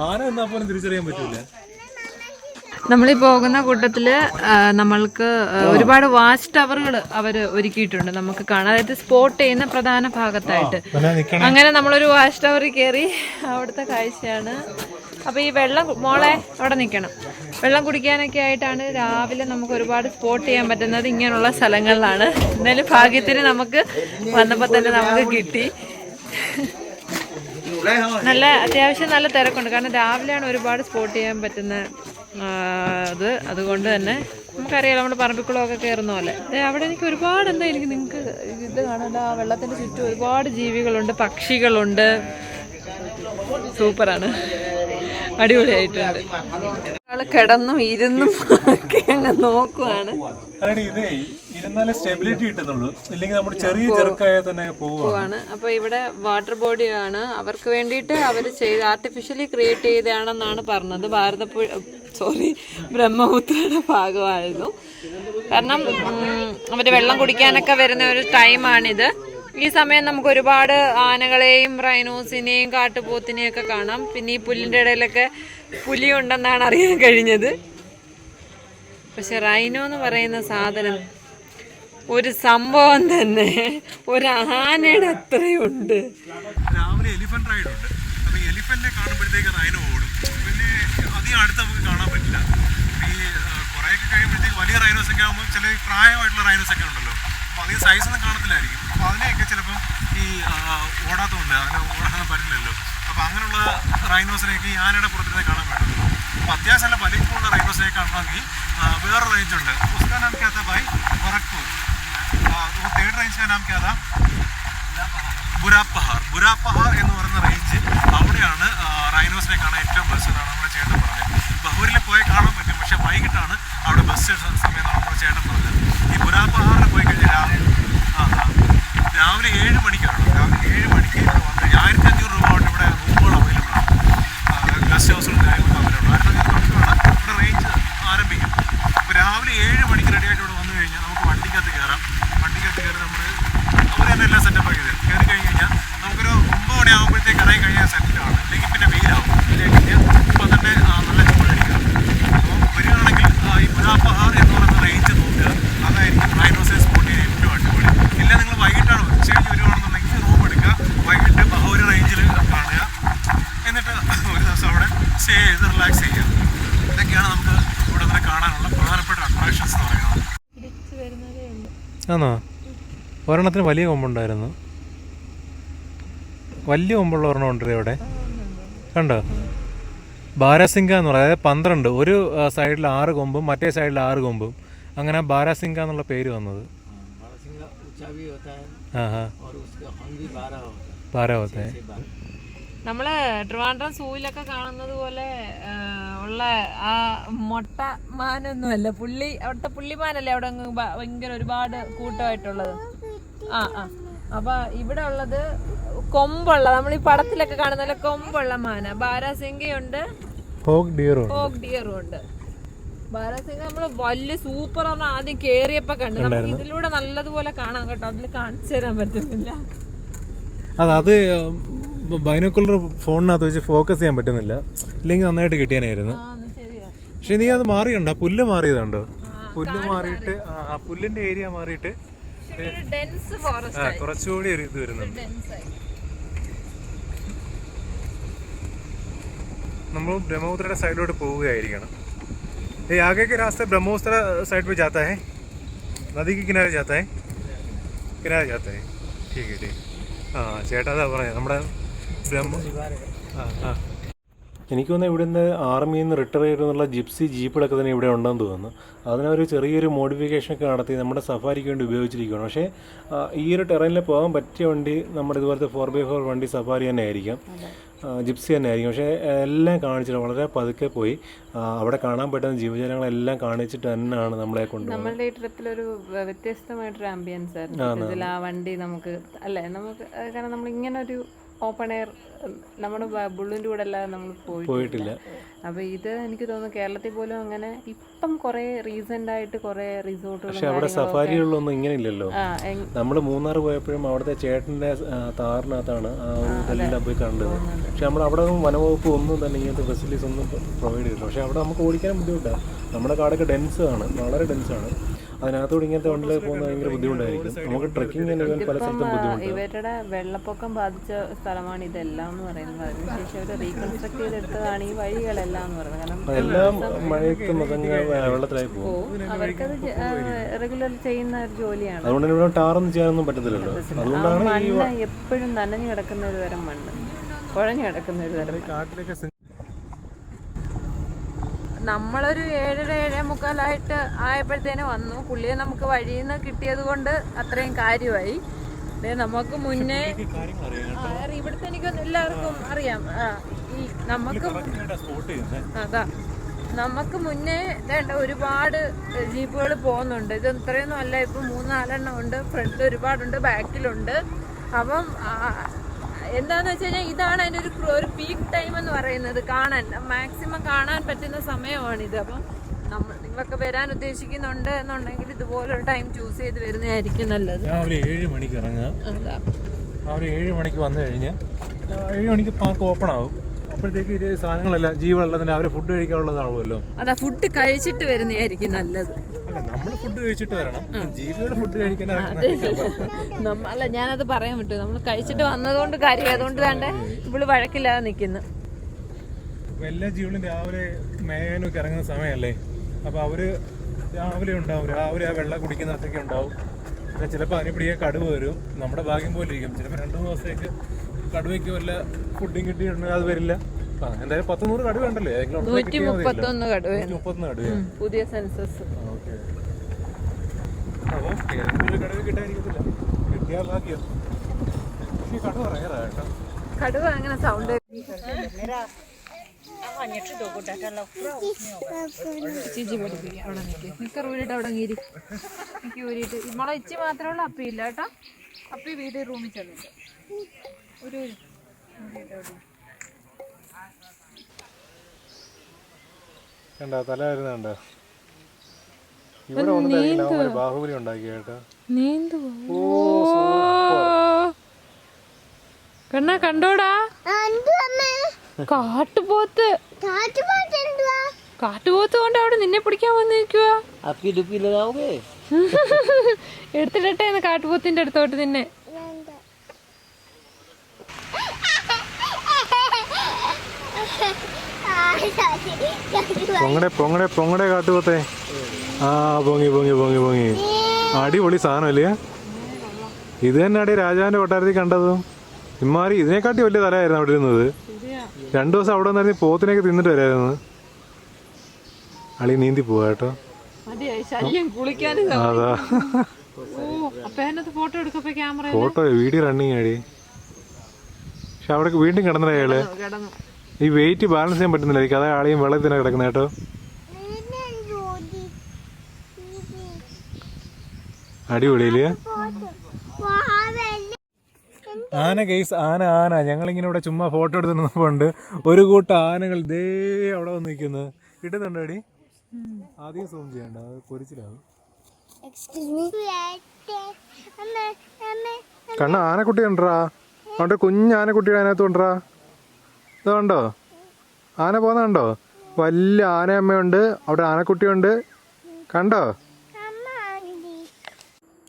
ആന എന്നാ പോലും തിരിച്ചറിയാൻ പറ്റൂല. നമ്മളീ പോകുന്ന കൂട്ടത്തിൽ നമ്മൾക്ക് ഒരുപാട് വാച്ച് ടവറുകൾ അവർ ഒരുക്കിയിട്ടുണ്ട് നമുക്ക് കാണാൻ, അതായത് സ്പോട്ട് ചെയ്യുന്ന പ്രധാന ഭാഗത്തായിട്ട്. അങ്ങനെ നമ്മളൊരു വാച്ച് ടവറിൽ കയറി അവിടുത്തെ കാഴ്ചയാണ്. അപ്പോൾ ഈ വെള്ളം, മോളെ അവിടെ നിൽക്കണം, വെള്ളം കുടിക്കാനൊക്കെ ആയിട്ടാണ് രാവിലെ നമുക്ക് ഒരുപാട് സ്പോട്ട് ചെയ്യാൻ പറ്റുന്നത് ഇങ്ങനെയുള്ള സ്ഥലങ്ങളിലാണ്. എന്നാലും ഭാഗ്യത്തിന് നമുക്ക് വന്നപ്പോൾ തന്നെ നമുക്ക് കിട്ടി. നല്ല അത്യാവശ്യം നല്ല തിരക്കുണ്ട്, കാരണം രാവിലെയാണ് ഒരുപാട് സ്പോട്ട് ചെയ്യാൻ പറ്റുന്ന അതുകൊണ്ട് തന്നെ നമുക്കറിയാം നമ്മൾ പറമ്പിക്കുളമൊക്കെ കയറുന്ന പോലെ. അവിടെ എനിക്ക് ഒരുപാട് എനിക്ക് നിങ്ങൾക്ക് ഇത് കാണാൻ, ആ വെള്ളത്തിൻ്റെ ചുറ്റും ഒരുപാട് ജീവികളുണ്ട്, പക്ഷികളുണ്ട്. സൂപ്പറാണ്, അടിപൊളിയായിട്ടുണ്ട്. ആള് കിടന്നും ഇരുന്നും ഒക്കെ അങ്ങ് നോക്കുവാണ്. പോവാണ്. അപ്പൊ ഇവിടെ വാട്ടർ ബോഡിയാണ് അവർക്ക് വേണ്ടിയിട്ട് അവർ ആർട്ടിഫിഷ്യലി ക്രിയേറ്റ് ചെയ്തതാണെന്നാണ് പറഞ്ഞത്. ബ്രഹ്മപുത്രയുടെ ഭാഗമായിരുന്നു. കാരണം അവര് വെള്ളം കുടിക്കാനൊക്കെ വരുന്ന ഒരു ടൈമാണിത്. ഈ സമയം നമുക്ക് ഒരുപാട് ആനകളെയും റൈനോസിനെയും കാട്ടുപോത്തിനെയും ഒക്കെ കാണാം. പിന്നെ ഈ പുല്ലിൻ്റെ ഇടയിലൊക്കെ പുലി ഉണ്ടെന്നാണ് അറിയാൻ കഴിഞ്ഞത്. പക്ഷെ റൈനോ എന്ന് പറയുന്ന സാധനം ഒരു സംഭവം തന്നെ, ഒരു ആനയുടെ അത്രയുണ്ട്. രാവിലെ എലിഫന്റ് റൈഡ് ഉണ്ട്. അപ്പൊ എലിഫന്റിനെ കാണുമ്പോഴത്തേക്ക് റൈനോ ഓടും. പിന്നെ അധികം അടുത്ത് നമുക്ക് കാണാൻ പറ്റില്ല. ഈ കുറേയൊക്കെ കഴിയുമ്പോഴത്തേക്ക് വലിയ റൈനോസ് ഒക്കെ ആകുമ്പോൾ ചില പ്രായമായിട്ടുള്ള റൈനോസ് ഒക്കെ ഉണ്ടല്ലോ, അപ്പോൾ അധികം സൈസൊന്നും കാണത്തില്ലായിരിക്കും. അപ്പോൾ അതിനെയൊക്കെ ചിലപ്പം ഈ ഓടാത്തതുകൊണ്ട് അതിന് ഓടാനൊന്നും പറ്റില്ലല്ലോ. അപ്പോൾ അങ്ങനെയുള്ള റൈനോസിനെയൊക്കെ ഈ ആനയുടെ പുറത്തിനെ കാണാൻ പറ്റുള്ളൂ. അപ്പോൾ അത്യാവശ്യം നല്ല വലിപ്പമുള്ള റൈനോസിനെ കാണണമെങ്കിൽ വേറെ റേഞ്ചുണ്ട്. ഉസ്കാ നാം ക്യാ താ ഭായ്? ഗോരഖ്പൂർ. തേർഡ് റേഞ്ച് കാ നാം ക്യാ താ? ബുരാപ്പഹാർ എന്ന് പറയുന്ന റേഞ്ച്. അവിടെയാണ് റൈനോസിനെ കാണാൻ ഏറ്റവും ബെസ്റ്റ് എന്നാണ് നമ്മുടെ ചേട്ടൻ പറഞ്ഞത്. ബഹൂരിൽ പോയി കാണാൻ പറ്റും, പക്ഷേ വൈകിട്ടാണ് അവിടെ ബസ് സമയം നമ്മുടെ ചേട്ടൻ പറഞ്ഞത്. ഈ ബുരാപ്പഹാറിൽ പോയി കഴിഞ്ഞാൽ രാവിലെ 7 മണിക്കാണ്. രാവിലെ 7 മണിക്ക് വന്ന് 1500 രൂപ കൊണ്ട് ഇവിടെ റൂമുകൾ അവൈലബിൾ ആണ്. ഗസ്റ്റ് ഹൗസുകളും കാര്യങ്ങളൊക്കെ അവൈലബിൾ ആണ്. 1500 ഇവിടെ റേഞ്ച് ആരംഭിക്കും. അപ്പോൾ രാവിലെ 7 മണിക്ക് റെഡിയായിട്ട് ഇവിടെ വന്നു കഴിഞ്ഞാൽ നമുക്ക് വണ്ടിക്കകത്ത് കയറാം. വണ്ടിക്കകത്ത് കയറി നമ്മൾ അവർ തന്നെ എല്ലാം സെറ്റപ്പ് ആക്കി തരും. കയറി കഴിഞ്ഞ് കഴിഞ്ഞാൽ നമുക്കൊരു 9 മണിയാകുമ്പോഴത്തേക്ക് ഇറങ്ങി കഴിഞ്ഞാൽ സെറ്റിലാണ്. അല്ലെങ്കിൽ പിന്നെ വെയിലാവും. ഇപ്പം തന്നെ നല്ല ചൂടടിക്കാം. അപ്പോൾ വരികയാണെങ്കിൽ ഈ ബുരാപ്പഹാർ എന്ന് പറയുന്ന റേഞ്ച് നോക്കുക. അതായിരിക്കും റൈനോസിനെ സ്പോട്ട് ചെയ്യാൻ ഏറ്റവും അടിപൊളി. ഇല്ല നിങ്ങൾ വൈകിട്ടാണ് ഉച്ചകഴിഞ്ഞ് വരുവാണെന്നുണ്ടെങ്കിൽ റൂം എടുക്കുക, വൈകിട്ട് ബഹൂരി റേഞ്ചിൽ കാണുക, എന്നിട്ട് ഒരു ദിവസം അവിടെ സ്റ്റേ ചെയ്ത് റിലാക്സ് ചെയ്യുക. ഇതൊക്കെയാണ് നമുക്ക് ഇവിടെ നിന്ന് കാണാനുള്ള പ്രധാനപ്പെട്ട അട്രാക്ഷൻസ് എന്ന് പറയുന്നത്. ആണോ? ഒരെണ്ണത്തിന് വലിയ കൊമ്പുണ്ടായിരുന്നു. വലിയ കൊമ്പുള്ള ഒരെണ്ണം ഉണ്ട് ഇവിടെ, കണ്ടോ? ബാരാസിംഗ എന്ന് പറയുന്നത്, അതായത് 12, ഒരു സൈഡിൽ 6 കൊമ്പും മറ്റേ സൈഡിൽ 6 കൊമ്പും, അങ്ങനെ ബാരാസിംഗ എന്നുള്ള പേര് വന്നത്. നമ്മള് ട്രിവാൻഡ്രം സൂവിലൊക്കെ കാണുന്നത് പോലെ ഉള്ള ആ മൊട്ട മാനൊന്നുമല്ല, അവിടുത്തെ പുള്ളിമാനല്ലേ അവിടെ ഭയങ്കര ഒരുപാട് കൂട്ടമായിട്ടുള്ളത്. അപ്പൊ ഇവിടെ ഉള്ളത് കൊമ്പുള്ള, നമ്മൾ ഈ പടത്തിലൊക്കെ കാണുന്ന കൊമ്പുള്ള മാന. ബാരാസിംഗയുണ്ട്, ഹോഗ് ഡിയറും ഉണ്ട്. ബാരാസിംഗ നമ്മള് വലിയ സൂപ്പർ ആണ് ആദ്യം കേറിയപ്പോ കണ്ടു. നമുക്ക് ഇതിലൂടെ നല്ലതുപോലെ കാണാം കേട്ടോ, അതിൽ കാണിച്ചു തരാൻ പറ്റുന്നില്ല. അത് ബൈനോക്കുലർ ഫോണിനകത്ത് വെച്ച് ഫോക്കസ് ചെയ്യാൻ പറ്റുന്നില്ല. ഇല്ലെങ്കിൽ നന്നായിട്ട് കിട്ടിയാനായിരുന്നു. പക്ഷെ നീ അത് മാറിയുണ്ടോ? പുല്ല് മാറിയതുണ്ടോ? പുല്ല് മാറിയിട്ട് ആ പുല്ലിന്റെ ഏരിയ മാറിയിട്ട് കുറച്ചുകൂടി ഒരു ഇത് വരുന്നുണ്ട്. നമ്മൾ ബ്രഹ്മപുത്രയുടെ സൈഡിലോട്ട് പോവുകയായിരിക്കണം. आगे के रास्ते ब्रह्मोत्तर साइड पे जाता है, नदी के किनारे जाता है, किनारे जाता है. ठीक है, ठीक. हाँ ചേട്ടാ അതാ പറയാം നമ്മുടെ എനിക്ക് തോന്നുന്നു ഇവിടുന്ന് ആർമിയിൽ നിന്ന് റിട്ടയർ ചെയ്തെന്നുള്ള ജിപ്സി ജീപ്പുകളൊക്കെ തന്നെ ഇവിടെ ഉണ്ടെന്ന് തോന്നുന്നു. അതിനൊരു ചെറിയൊരു മോഡിഫിക്കേഷനൊക്കെ നടത്തി നമ്മുടെ സഫാരിക്ക് വേണ്ടി ഉപയോഗിച്ചിരിക്കുകയാണ്. പക്ഷേ ഈ ഒരു ടെറൈനിൽ പോകാൻ പറ്റിയ വണ്ടി നമ്മുടെ ഇതുപോലത്തെ 4x4 വണ്ടി സഫാരി തന്നെ ആയിരിക്കും, ജിപ്സി തന്നെ ആയിരിക്കും. പക്ഷേ എല്ലാം കാണിച്ചിട്ട് വളരെ പതുക്കെ പോയി അവിടെ കാണാൻ പറ്റുന്ന ജീവജാലങ്ങളെല്ലാം കാണിച്ചിട്ട് തന്നെയാണ് നമ്മളെ കൊണ്ടുപോകുന്നത്. നമ്മളുടെ ഈ ട്രിപ്പിലൊരു വ്യത്യസ്തമായിട്ടൊരു ആംബിയൻസ് ആയിരുന്നു ഇതിൽ. ആ വണ്ടി നമുക്ക് അല്ലേ, നമുക്ക് കാരണം നമ്മൾ ഇങ്ങനെ ഒരു ഓപ്പൺ എയർ നമ്മുടെ ബുള്ളിൻ്റെ കൂടെ അല്ലാതെ നമ്മൾ പോയിട്ടില്ല. അപ്പോൾ ഇത് എനിക്ക് തോന്നുന്നു കേരളത്തിൽ പോലും അങ്ങനെ ഇപ്പം കുറേ റീസെൻ്റ് ആയിട്ട് കുറേ റിസോർട്ടുകൾ. പക്ഷെ അവിടെ സഫാരികളിലൊന്നും ഇങ്ങനെ ഇല്ലല്ലോ. നമ്മൾ മൂന്നാർ പോയപ്പോഴും അവിടുത്തെ ചേട്ടൻ്റെ താറിനകത്താണ് ഇതെല്ലാം പോയി കണ്ടത്. പക്ഷെ നമ്മൾ അവിടെ വനവകുപ്പ് ഒന്നും തന്നെ ഇങ്ങനത്തെ ഫെസിലിറ്റീസ് ഒന്നും പ്രൊവൈഡ് ചെയ്തില്ല. പക്ഷെ അവിടെ നമുക്ക് ഓടിക്കാനും ബുദ്ധിമുട്ടാണ്. നമ്മുടെ കാടൊക്കെ ഡെൻസ് ആണ്, വളരെ ഡെൻസാണ്. അതിനകത്തോട് ഇങ്ങനത്തെ വണ്ടിയിൽ പോകുന്നത് ഭയങ്കര ബുദ്ധിമുട്ടായിരിക്കും. നമുക്ക് ട്രെക്കിംഗ് തന്നെ പല സ്ഥലത്തും ബുദ്ധിമുട്ടാണ്. ഇവരുടെ വെള്ളപ്പൊക്കം ബാധിച്ച സ്ഥലമാണ് ഇതെല്ലാം എന്ന് പറയുന്നത്. അതിനുശേഷം അവർ റീകൺസ്ട്രക്ട് ചെയ്തെടുത്തതാണ് ഈ വഴികളെല്ലാം എന്ന് പറയുന്നത്. കാരണം എല്ലാം മഴയത്ത് വെള്ളത്തിലായി പോകും. അവർക്കത് റെഗുലർ ചെയ്യുന്ന ഒരു ജോലിയാണ്. അതുകൊണ്ട് ഇവിടെ ടാറൊന്നും ചെയ്യാനൊന്നും പറ്റത്തില്ലല്ലോ. അതുകൊണ്ടാണ് മണ്ണ് എപ്പോഴും നനഞ്ഞു കിടക്കുന്ന ഒരു തരം മണ്ണ്, കുഴഞ്ഞു കിടക്കുന്ന ഒരു തരം. നമ്മളൊരു 7-7:45 ആയപ്പോഴത്തേന് വന്നു. പുള്ളിയെ നമുക്ക് വഴിയിൽ നിന്ന് കിട്ടിയത് കൊണ്ട് അത്രയും കാര്യമായി. നമുക്ക് മുന്നേ ഇവിടുത്തെ എനിക്കൊന്നും എല്ലാവർക്കും അറിയാം. ഈ നമുക്ക് മുന്നേ വേണ്ട ഒരുപാട് ജീപ്പുകൾ പോകുന്നുണ്ട്. ഇത് ഇത്രയൊന്നും അല്ല, ഇപ്പം 3-4 ഉണ്ട്. ഫ്രണ്ടിൽ ഒരുപാടുണ്ട്, ബാക്കിലുണ്ട്. അപ്പം എന്താന്ന് വെച്ച് കഴിഞ്ഞാൽ ഇതാണ് അതിൻ്റെ ഒരു പീക്ക് ടൈം എന്ന് പറയുന്നത്. കാണാൻ മാക്സിമം കാണാൻ പറ്റുന്ന സമയമാണിത്. അപ്പം നിങ്ങളൊക്കെ വരാൻ ഉദ്ദേശിക്കുന്നുണ്ട് എന്നുണ്ടെങ്കിൽ ഇതുപോലൊരു ടൈം ചൂസ് ചെയ്ത് വരുന്നതായിരിക്കും നല്ലത്. രാവിലെ 7 മണിക്ക് ഇറങ്ങുക. രാവിലെ 7 മണിക്ക് വന്നു കഴിഞ്ഞ് 7 മണിക്ക് പാർക്ക് ഓപ്പൺ ആവും. അപ്പോഴത്തേക്ക് ഇത് സാധനങ്ങളെല്ലാം ജീവനെല്ലാം തന്നെ അവർ ഫുഡ് കഴിക്കാനുള്ളതാണല്ലോ. അതാ ഫുഡ് കഴിച്ചിട്ട് വരുന്നതായിരിക്കും നല്ലത്. നമ്മൾ ഫുഡ് കഴിച്ചിട്ട് വരണം, ജീവികളുടെ ഫുഡ് കഴിക്കാൻ. അല്ല, ഞാനത് പറയാൻ പറ്റും. നമ്മൾ കഴിച്ചിട്ട് വന്നതുകൊണ്ട് കാര്യം, അതുകൊണ്ട് തന്നെ ഇവള് വഴക്കില്ലാതെ നിൽക്കുന്നു. എല്ലാ ജീവനും രാവിലെ മേയാനൊക്കെ ഇറങ്ങുന്ന സമയമല്ലേ. അപ്പോൾ അവര് രാവിലെ ഉണ്ടാവും, രാവിലെ ആ വെള്ളം കുടിക്കുന്നതൊക്കെ ഉണ്ടാവും. പിന്നെ ചിലപ്പോൾ അതിനെ പിടിക്കാൻ കടുവ വരും. നമ്മുടെ ഭാഗ്യം പോലെ ഇരിക്കും. ചിലപ്പോൾ 2-3 ദിവസത്തേക്ക് കടുവയ്ക്ക് വല്ല ഫുഡും കിട്ടിയിട്ടുണ്ടെങ്കിൽ അത് വരില്ല. എന്തായാലും 100 കടുവ ഉണ്ടല്ലോ. 131 കടുവ പുതിയ സെൻസസ്. അപ്പോൾ കടുവ കിട്ടാതിരിക്കത്തില്ല, കിട്ടിയാൽ ഭാഗ്യം. കടുവ റയറാ കേട്ടോ. കടുവ അങ്ങനെ സൗണ്ട് ചേച്ചി പഠിപ്പിക്കാം. അവിടെ നിൽക്കുക, ഊരിട്ട് അവിടെ ഇരി. എനിക്ക് ഊരിയിട്ട് നമ്മളെ ഇച്ചി മാത്രമേ ഉള്ളൂ, അപ്പി ഇല്ല കേട്ടോ. അപ്പി വീട്ടിൽ റൂമിൽ ചെന്നിട്ട് ഒരു കണ്ടോ തല വരുന്നുണ്ടോ? ഇവിടെ ബാഹുബലി ഉണ്ടാക്കി കേട്ടോ. കണ്ണ കണ്ടോടാ, കാട്ടുപോത്ത്. കാട്ടുപോത്ത് കൊണ്ട് അവിടെ നിന്നെ പിടിക്കാൻ വന്നിരിക്കുക. എടുത്തിട്ടെ കാട്ടുപോത്തിന്റെ അടുത്തോട്ട് നിന്നെ. പൊങ്ങടെ കാട്ടുപോത്തെ. ആ പൊങ്ങി പൊങ്ങി പൊങ്ങി പൊങ്ങി. അടിപൊളി സാധനമല്ലേ ഇത്. തന്നെ അടി രാജാവിന്റെ കൊട്ടാരത്തിൽ കണ്ടതും ഇമാരി ഇതിനെക്കാട്ടി വലിയ തലയായിരുന്നു അവിടെ ഇരുന്നത്. 2 ദിവസം അവിടെ നിന്നായിരുന്നു പോത്തിനൊക്കെ തിന്നിട്ട് വരായിരുന്നു. അളി നീന്തി പോവാ കേട്ടോ. അതാ ഫോട്ടോ വീഡിയോ റണ്ണിങ് ആടി. പക്ഷെ അവിടെ വീണ്ടും കിടന്നേ അയാള്. ഈ വെയിറ്റ് ബാലൻസ് ചെയ്യാൻ പറ്റുന്നില്ല. അതാ ആളെയും വെള്ളത്തിൽ തന്നെ കിടക്കുന്ന കേട്ടോ. അടിപൊളിയില്ലേ ആന കേസ്. ആന ഞങ്ങളിങ്ങനെ ഇവിടെ ചുമ്മാ ഫോട്ടോ എടുത്ത് നിന്നപ്പോണ്ട് ഒരു കൂട്ടം ആനകൾ ദേ അവിടെ വന്ന് നിൽക്കുന്നത്. കിട്ടുന്നുണ്ടോ അടി? ആദ്യം സൂം ചെയ്യണ്ട, അത് പൊരിച്ചിലാവും. കണ്ണ ആനക്കുട്ടി ഉണ്ടറാ. അവിടെ കുഞ്ഞ് ആനക്കുട്ടിയുടെ അതിനകത്ത് കൊണ്ടറാ. ഇതുണ്ടോ? ആന പോകുന്നുണ്ടോ? വലിയ ആനയമ്മയുണ്ട്, അവിടെ ആനക്കുട്ടിയുണ്ട്, കണ്ടോ?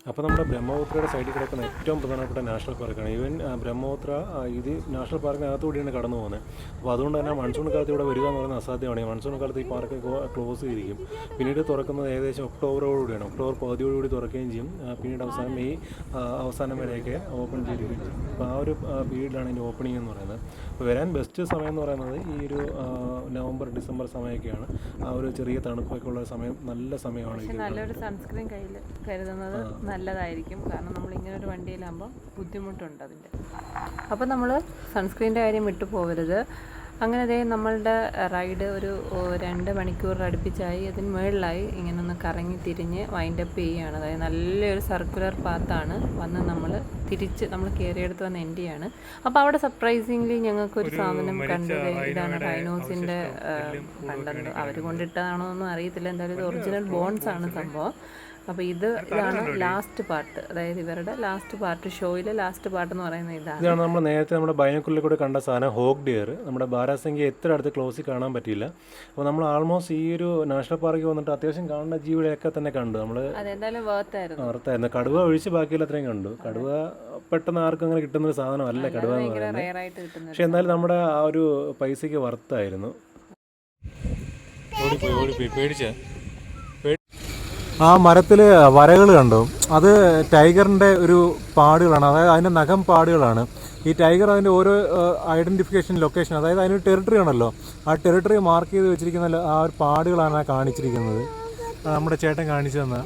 അപ്പോൾ നമ്മുടെ ബ്രഹ്മപുത്രയുടെ സൈഡിൽ കിടക്കുന്ന ഏറ്റവും പ്രധാനപ്പെട്ട നാഷണൽ പാർക്കാണ്. ഈവൻ ബ്രഹ്മപുത്ര ഇത് നാഷണൽ പാർക്കിനകത്തുകൂടിയാണ് കടന്നു പോകുന്നത്. അപ്പോൾ അതുകൊണ്ട് തന്നെ മൺസൂൺ കാലത്ത് ഇവിടെ വരിക എന്ന് പറയുന്നത് അസാധ്യമാണ്. മൺസൂൺ കാലത്ത് ഈ പാർക്ക് ക്ലോസ് ചെയ്തിരിക്കും. പിന്നീട് തുറക്കുന്നത് ഏകദേശം ഒക്ടോബറോടുകൂടിയാണ്. ഒക്ടോബർ പകുതിയോടുകൂടി തുറക്കുകയും ചെയ്യും. പിന്നീട് അവസാനം മെയ് അവസാനം വരെയൊക്കെ ഓപ്പൺ ചെയ്തിരിക്കുകയും ചെയ്യും. അപ്പോൾ ആ ഒരു പീരീഡിലാണ് ഇതിൻ്റെ ഓപ്പണിംഗ് എന്ന് പറയുന്നത്. അപ്പോൾ വരാൻ ബെസ്റ്റ് സമയം എന്ന് പറയുന്നത് ഈ ഒരു നവംബർ ഡിസംബർ സമയമൊക്കെയാണ്. ആ ഒരു ചെറിയ തണുപ്പൊക്കെ ഉള്ള സമയം നല്ല സമയമാണ്. നല്ലൊരു സൺസ്ക്രീൻ കയ്യിൽ കരുതുന്നത് നല്ലതായിരിക്കും. കാരണം നമ്മൾ ഇങ്ങനെ ഒരു വണ്ടിയിലാകുമ്പോൾ ബുദ്ധിമുട്ടുണ്ട് അതിൻ്റെ. അപ്പോൾ നമ്മൾ സൺസ്ക്രീൻ്റെ കാര്യം വിട്ടു പോകരുത്. അങ്ങനെ ദേ നമ്മളുടെ റൈഡ് ഒരു 2 മണിക്കൂർ അടുപ്പിച്ചായി. അതിന് മുകളിലായി ഇങ്ങനെ ഒന്ന് കറങ്ങി തിരിഞ്ഞ് വൈൻഡപ്പ് ചെയ്യുകയാണ്. അതായത് നല്ലൊരു സർക്കുലർ പാത്താണ്. വന്ന് നമ്മൾ തിരിച്ച് നമ്മൾ കയറിയെടുത്ത് വന്ന് എൻഡ് ചെയ്യാണ്. അപ്പോൾ അവിടെ സർപ്രൈസിംഗ്ലി ഞങ്ങൾക്കൊരു സാധനം കണ്ടു. ഇതാണ് റൈനോസിൻ്റെ കണ്ടത്. അവർ കൊണ്ടിട്ടതാണോ ഒന്നും അറിയത്തില്ല. എന്തായാലും ഇത് ഒറിജിനൽ ബോൺസ് ആണ് സംഭവം. അപ്പോൾ ഇതാണ് ലാസ്റ്റ് പാർട്ട്, അതായത് ഇവരുടെ ലാസ്റ്റ് പാർട്ട്, ഷോയിലെ ലാസ്റ്റ് പാർട്ട് എന്ന് പറയുന്നത് ഇതാണ് നമ്മൾ നേരത്തെ നമ്മുടെ ബൈനോക്കുലറിൽ കൂടെ കണ്ട സാധനം ഹോക്ക് ഡിയർ. നമ്മുടെ ബാരാസംഖ്യ എത്ര അടുത്ത് ക്ലോസിൽ കാണാൻ പറ്റിയില്ല. അപ്പോൾ നമ്മൾ ആൾമോസ്റ്റ് ഈ ഒരു നാഷണൽ പാർക്കിൽ വന്നിട്ട് അത്യാവശ്യം കാണുന്ന ജീവികളെയൊക്കെ തന്നെ കണ്ടു. നമ്മൾ അതെന്തായാലും വർത്തായിരുന്നു. കടുവ ഒഴിച്ച് ബാക്കിയുള്ള അത്രയും കണ്ടു. കടുവ പെട്ടെന്ന് ആർക്കും അങ്ങനെ കിട്ടുന്ന ഒരു സാധനമല്ല കടുവ എന്ന് പറയുന്നത്. പക്ഷെ എന്നാലും നമ്മുടെ ആ ഒരു പൈസയ്ക്ക് വർത്തായിരുന്നു. പേടിച്ച ആ മരത്തിൽ വരകൾ കണ്ടു. അത് ടൈഗറിൻ്റെ ഒരു പാടുകളാണ്, അതായത് അതിൻ്റെ നഖം പാടുകളാണ്. ഈ ടൈഗർ അതിൻ്റെ ഓരോ ഐഡൻറ്റിഫിക്കേഷൻ ലൊക്കേഷൻ, അതായത് അതിനൊരു ടെറിട്ടറി ആണല്ലോ, ആ ടെറിട്ടറി മാർക്ക് ചെയ്ത് വെച്ചിരിക്കുന്ന ആ ഒരു പാടുകളാണ് കാണിച്ചിരിക്കുന്നത്. നമ്മുടെ ചേട്ടൻ കാണിച്ചു തന്ന.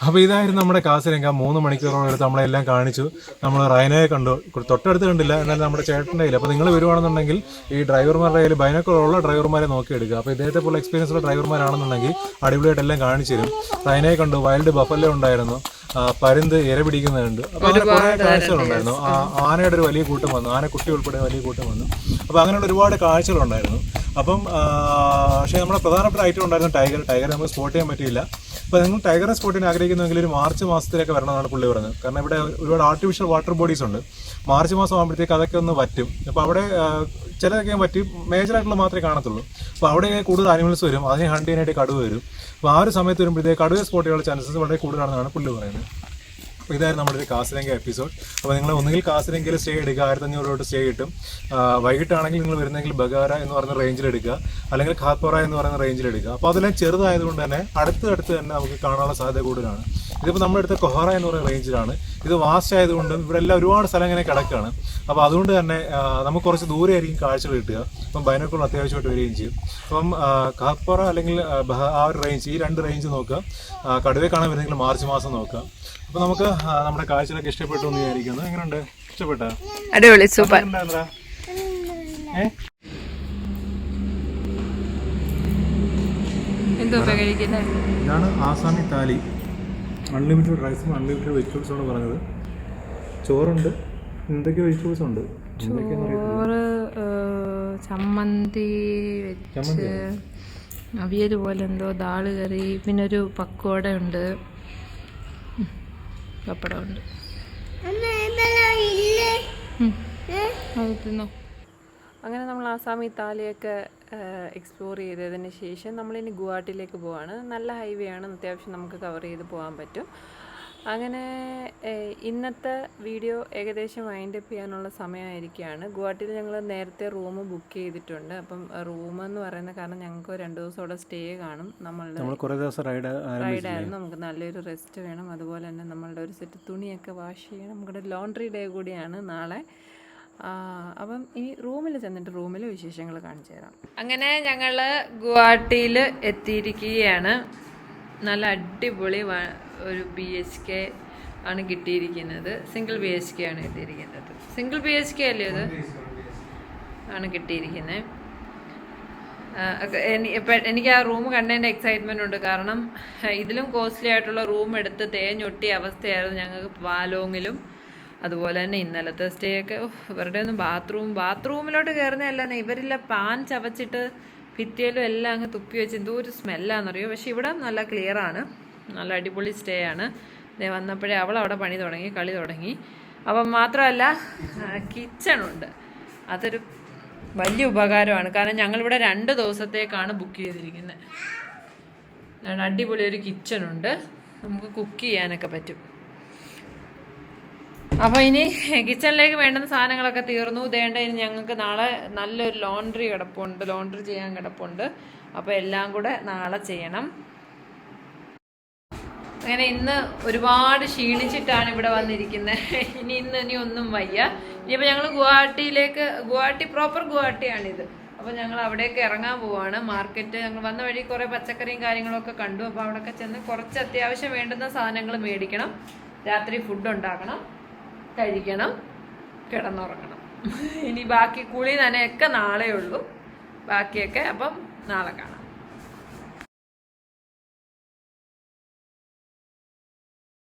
അപ്പോൾ ഇതായിരുന്നു നമ്മുടെ കാസിരംഗ. 3 മണിക്കൂറോളം എടുത്ത് നമ്മളെല്ലാം കാണിച്ചു. നമ്മൾ റൈനയെ കണ്ടു, തൊട്ടടുത്ത് കണ്ടില്ല, എന്നാലും നമ്മുടെ ചേട്ടൻ്റെ കയ്യിൽ. അപ്പോൾ നിങ്ങൾ വരുവാണെന്നുണ്ടെങ്കിൽ ഈ ഡ്രൈവർമാരുടെ കയ്യിൽ ബൈനോക്കുലറുള്ള ഡ്രൈവർമാരെ നോക്കിയെടുക്കുക. അപ്പോൾ ഇദ്ദേഹത്തെ പോലെ എക്സ്പീരിയൻസ് ഉള്ള ഡ്രൈവർമാരാണെന്നുണ്ടെങ്കിൽ അടിപൊളിയായിട്ട് എല്ലാം കാണിച്ചു തരും. റൈനയെ കണ്ടു, വൈൽഡ് ബഫല്ലോ ഉണ്ടായിരുന്നു, പരുന്ത് ഇര പിടിക്കുന്നുണ്ട്. അപ്പോൾ അങ്ങനെ കുറേ കാഴ്ചകളുണ്ടായിരുന്നു. ആനയുടെ ഒരു വലിയ കൂട്ടം വന്നു, ആനക്കുട്ടി ഉൾപ്പെടെ വലിയ കൂട്ടം വന്നു. അപ്പോൾ അങ്ങനെയുള്ള ഒരുപാട് കാഴ്ചകളുണ്ടായിരുന്നു. അപ്പം പക്ഷേ നമ്മുടെ പ്രധാനപ്പെട്ട ഐറ്റം ഉണ്ടായിരുന്നു ടൈഗർ നമുക്ക് സ്പോട്ട് ചെയ്യാൻ പറ്റിയില്ല. അപ്പോൾ നിങ്ങൾ ടൈഗറിനെ സ്പോട്ട് ചെയ്യാൻ ആഗ്രഹിക്കുന്നുവെങ്കിൽ ഒരു മാർച്ച് മാസത്തിലേക്ക് വരണമെന്നാണ് പുള്ളി പറഞ്ഞത്. കാരണം ഇവിടെ ഒരുപാട് ആർട്ടിഫിഷ്യൽ വാട്ടർ ബോഡീസ് ഉണ്ട്. മാർച്ച് മാസം ആകുമ്പോഴത്തേക്ക് അതൊക്കെ ഒന്ന് വറ്റും. അപ്പോൾ അവിടെ ചിലതൊക്കെ പറ്റി മേജറായിട്ടുള്ള മാത്രമേ കാണത്തുള്ളൂ. അപ്പോൾ അവിടെ കൂടുതൽ ആനിമൽസ് വരും, അതിനെ ഹണ്ട് ചെയ്യാനായിട്ട് കടുവ വരും. അപ്പോൾ ആ ഒരു സമയത്ത് വരുമ്പോഴത്തേക്ക് കടുവ സ്പോട്ട് ചെയ്യാനുള്ള ചാൻസസ് വളരെ കൂടുതലാണെന്നാണ് പുള്ളി പറയുന്നത്. അപ്പോൾ ഇതായിരുന്നു നമ്മുടെ ഒരു കാസിരംഗ എപ്പിസോഡ്. അപ്പോൾ നിങ്ങൾ ഒന്നുകിൽ കാസിരംഗയിൽ സ്റ്റേ എടുക്കുക, 1500 രൂപ സ്റ്റേ കിട്ടും. വൈകിട്ടാണെങ്കിൽ നിങ്ങൾ വരുന്നെങ്കിൽ ബഗാര എന്ന് പറയുന്ന റേഞ്ചിൽ എടുക്കുക, അല്ലെങ്കിൽ ഖാത്പോറ എന്ന് പറയുന്ന റേഞ്ചിൽ എടുക്കുക. അപ്പോൾ അതെല്ലാം ചെറുതായതുകൊണ്ട് തന്നെ അടുത്തടുത്ത് തന്നെ നമുക്ക് കാണാനുള്ള സാധ്യത കൂടുതലാണ്. ഇതിപ്പോൾ നമ്മുടെ അടുത്ത കൊഹാറ എന്ന് പറയുന്ന റേഞ്ചിലാണ്. ഇത് വാസ്റ്റ് ആയതുകൊണ്ടും ഇവിടെ എല്ലാം ഒരുപാട് സ്ഥലം ഇങ്ങനെ കിടക്കുകയാണ്. അപ്പോൾ അതുകൊണ്ട് തന്നെ നമുക്ക് കുറച്ച് ദൂരെ ആയിരിക്കും കാഴ്ചകൾ കിട്ടുക. അപ്പം ബൈനോക്കുലർ അത്യാവശ്യമായിട്ട് വരികയും ചെയ്യും. അപ്പം ഖാത്പോറ അല്ലെങ്കിൽ ആ ഒരു റേഞ്ച്, ഈ 2 റേഞ്ച് നോക്കുക. കടുവയെ കാണാൻ വരുന്നെങ്കിൽ മാർച്ച് മാസം നോക്കുക. അപ്പോൾ നമുക്ക് നമ്മുടെ കാഴ്ചകളൊക്കെ ഇഷ്ടപ്പെട്ടു എന്ന് വിചാരിക്കുന്നു. എങ്ങനെയുണ്ട്? ഇഷ്ടപ്പെട്ടോ? അടിപൊളി, സൂപ്പർ. ഇതാണ് ആസാമി താലി. അൺലിമിറ്റഡ് റൈസും അൺലിമിറ്റഡ് വെജിറ്റബിൾസും ആണ് പറഞ്ഞത്. ചോറുണ്ട്, എന്തൊക്കെ വെജിറ്റബിൾസ് ഉണ്ട്, ചോറ്, ചമ്മന്തി വെച്ച് അവിയൽ പോലെ എന്തോ, ദാള് കറി, പിന്നെ ഒരു പക്കോട ഉണ്ട്, പപ്പടമുണ്ട്. അങ്ങനെ നമ്മൾ ആസാമി താലിയൊക്കെ എക്സ്പ്ലോർ ചെയ്തതിന് ശേഷം നമ്മളിനി ഗുവാഹട്ടിയിലേക്ക് പോവാണ്. നല്ല ഹൈവേ ആണ്, അത്യാവശ്യം നമുക്ക് കവർ ചെയ്ത് പോകാൻ പറ്റും. അങ്ങനെ ഇന്നത്തെ വീഡിയോ ഏകദേശം വൈൻഡപ്പ് ചെയ്യാനുള്ള സമയമായിരിക്കുകയാണ്. ഗുവാഹട്ടിയിൽ ഞങ്ങൾ നേരത്തെ റൂം ബുക്ക് ചെയ്തിട്ടുണ്ട്. അപ്പം റൂമെന്ന് പറയുന്ന കാരണം ഞങ്ങൾക്ക് 2 ദിവസം അവിടെ സ്റ്റേ കാണും. നമ്മൾ കുറേ ദിവസം റൈഡായിരുന്നു, നമുക്ക് നല്ലൊരു റെസ്റ്റ് വേണം. അതുപോലെ തന്നെ നമ്മളുടെ ഒരു സെറ്റ് തുണിയൊക്കെ വാഷ് ചെയ്യണം. നമ്മുടെ ലോണ്ട്രി ഡേ കൂടിയാണ് നാളെ. അപ്പം ഇനി റൂമിൽ ചെന്നിട്ട് റൂമിലെ വിശേഷങ്ങൾ കാണിച്ചു തരാം. അങ്ങനെ ഞങ്ങൾ ഗുവാഹട്ടിയിൽ എത്തിയിരിക്കുകയാണ്. നല്ല അടിപൊളി ഒരു BHK ആണ് കിട്ടിയിരിക്കുന്നത്. സിംഗിൾ BHK ആണ് കിട്ടിയിരിക്കുന്നത്. സിംഗിൾ BHK അല്ലേ അത് ആണ് കിട്ടിയിരിക്കുന്നത്. എനിക്ക് ആ റൂം കണ്ടതിൻ്റെ എക്സൈറ്റ്മെൻ്റ് ഉണ്ട്. കാരണം ഇതിലും കോസ്റ്റ്ലി ആയിട്ടുള്ള റൂം എടുത്ത് തേഞ്ഞൊട്ടിയ അവസ്ഥയായിരുന്നു ഞങ്ങൾക്ക് പാലോങ്ങിലും. അതുപോലെ തന്നെ ഇന്നലത്തെ സ്റ്റേ ഒക്കെ ഇവരുടെ ഒന്നും ബാത്റൂമിലോട്ട് കയറുന്നതല്ല, ഇവരില്ല പാൻ ചവച്ചിട്ട് ഭിത്തിയിലും എല്ലാം അങ്ങ് തുപ്പി വെച്ച് എന്തോ ഒരു സ്മെല്ലാണെന്നറിയോ. പക്ഷെ ഇവിടെ നല്ല ക്ലിയർ ആണ്, നല്ല അടിപൊളി സ്റ്റേ ആണ്. വന്നപ്പോഴേ അവളവിടെ കളി തുടങ്ങി. അപ്പം മാത്രമല്ല കിച്ചണുണ്ട്, അതൊരു വലിയ ഉപകാരമാണ്. കാരണം ഞങ്ങളിവിടെ 2 ദിവസത്തേക്കാണ് ബുക്ക് ചെയ്തിരിക്കുന്നത്. അടിപൊളി ഒരു കിച്ചണുണ്ട്, നമുക്ക് കുക്ക് ചെയ്യാനൊക്കെ പറ്റും. അപ്പോൾ ഇനി കിച്ചണിലേക്ക് വേണ്ടുന്ന സാധനങ്ങളൊക്കെ തീർന്നു. ഇതേണ്ട ഇനി ഞങ്ങൾക്ക് നാളെ നല്ലൊരു ലോണ്ട്രി ചെയ്യാൻ കിടപ്പുണ്ട്. അപ്പോൾ എല്ലാം കൂടെ നാളെ ചെയ്യണം. അങ്ങനെ ഇന്ന് ഒരുപാട് ക്ഷീണിച്ചിട്ടാണ് ഇവിടെ വന്നിരിക്കുന്നത്. ഇനി ഒന്നും വയ്യ. ഇനിയിപ്പോൾ ഞങ്ങൾ ഗുവാഹട്ടി പ്രോപ്പർ ഗുവാഹട്ടിയാണിത്. അപ്പോൾ ഞങ്ങൾ അവിടേക്ക് ഇറങ്ങാൻ പോവാണ്. മാർക്കറ്റ് ഞങ്ങൾ വന്ന വഴി കുറേ പച്ചക്കറിയും കാര്യങ്ങളൊക്കെ കണ്ടു. അപ്പോൾ അവിടെയൊക്കെ ചെന്ന് കുറച്ച് അത്യാവശ്യം വേണ്ടുന്ന സാധനങ്ങൾ മേടിക്കണം. രാത്രി ഫുഡ് ഉണ്ടാക്കണം, കഴിക്കണം, കിടന്നുറങ്ങണം. ഇനി ബാക്കി കുളി നനയൊക്കെ നാളെ ഉള്ളൂ. ബാക്കിയൊക്കെ അപ്പം നാളെ കാണാം.